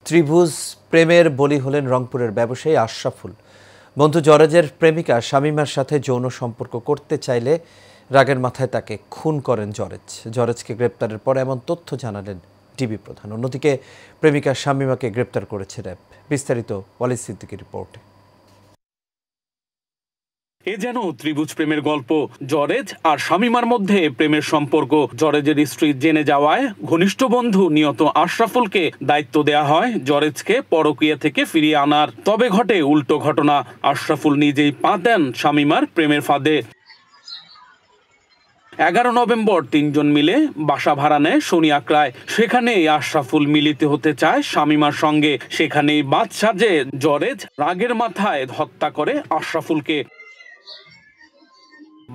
ত্রিভুজ প্রেমের বলি হলেন রংপুরের ব্যবসায়ী আশরাফুল। বন্ধু জরেজের প্রেমিকা শামীমার সাথে যৌন সম্পর্ক করতে চাইলে রাগের মাথায় তাকে খুন করেন জরেজ। জরেজকে গ্রেপ্তারের পর এমন তথ্য জানালেন ডিবি প্রধান। অন্যদিকে প্রেমিকা শামীমাকে গ্রেপ্তার করেছে র্যাব। বিস্তারিত ওয়ালিদ সিদ্দিকীর রিপোর্টে। এ যেন ত্রিভুজ প্রেমের গল্প। জরেজ আর শামীমার মধ্যে প্রেমের সম্পর্ক। জরেজের স্ত্রী জেনে যাওয়ায় ঘনিষ্ঠ বন্ধু নিহত আশরাফুলকে দায়িত্ব দেয়া হয় জরেজকে পরকীয়া থেকে ফিরিয়ে আনার। তবে ঘটে উল্টো ঘটনা। আশরাফুল নিজেই পা দেন শামীমার প্রেমের ফাঁদে। 11 নভেম্বর 3 জন মিলে বাসা ভাড়া নেয় শনিয়াকড়ায়। সেখানেই আশরাফুল মিলিত হতে চায় শামীমার সঙ্গে। সেখানেই বাদ সাজে জরেজ। রাগের মাথায় হত্যা করে আশরাফুলকে।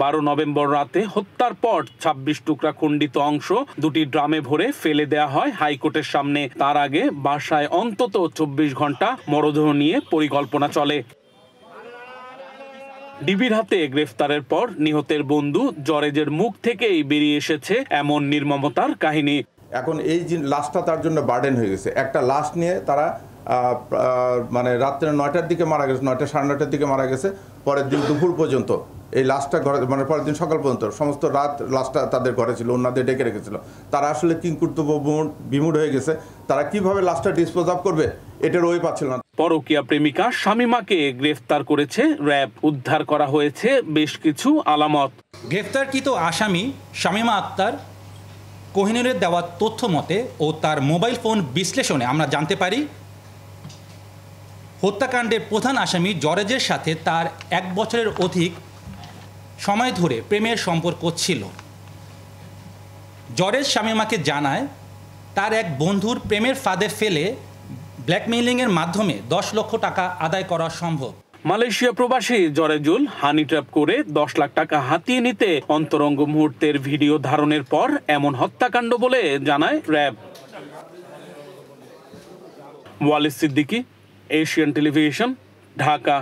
12 নভেম্বর রাতে হত্যার পর 26 টুকরা খণ্ডিত অংশ দুটি ড্রামে ভরে ফেলে দেয়া হয় হাইকোর্টের সামনে। তার আগে বাসায় অন্তত 24 ঘন্টা মরদেহ নিয়ে পরিকল্পনা চলে। ডিবির হাতে গ্রেফতারের পর নিহতের বন্ধু জরেজের মুখ থেকেই বেরিয়ে এসেছে এমন নির্মমতার কাহিনী। এখন এই লাশটা তার জন্য বার্ডেন হয়ে গেছে। একটা লাশ নিয়ে তারা মানে রাত্রে 9টার দিকে মারা গেছে, 9টা সাড়ে 9টার দিকে মারা গেছে। পরের দিন দুপুর পর্যন্ত এই লাশটা ঘরে, মানে পরের দিন সকাল পর্যন্ত সমস্ত রাত লাশটা তাদের ঘরে ছিল, অন্যদের ডেকে রেখেছিল। তারা আসলে কিংকর্তব্য বিমূঢ় হয়ে গেছে। তারা কিভাবে লাশটা ডিসপোজ অফ করবে এটার ওই পাচ্ছিল না। পরকীয়া প্রেমিকা শামীমাকে গ্রেফতার করেছে র্যাব। উদ্ধার করা হয়েছে বেশ কিছু আলামত। গ্রেফতারকৃত আসামি শামীমা আক্তার কোহিনুরের দেওয়া তথ্য মতে ও তার মোবাইল ফোন বিশ্লেষণে আমরা জানতে পারি হত্যাকাণ্ডের প্রধান আসামি জরেজের সাথে তার 1 বছরের অধিক সময় ধরে প্রেমের সম্পর্ক ছিল। জরেজ শামীমাকে জানায় তার এক বন্ধুর প্রেমের ফাঁদে ফেলে ব্ল্যাকমেইলিংয়ের মাধ্যমে 10 লক্ষ টাকা আদায় করা সম্ভব। মালয়েশিয়া প্রবাসী জরেজুল হানি ট্র্যাপ করে 10 লাখ টাকা হাতিয়ে নিতে অন্তরঙ্গ মুহূর্তের ভিডিও ধারণের পর এমন হত্যাকাণ্ড বলে জানায় RAB. Walid Siddiqui, Asian television, Dhaka.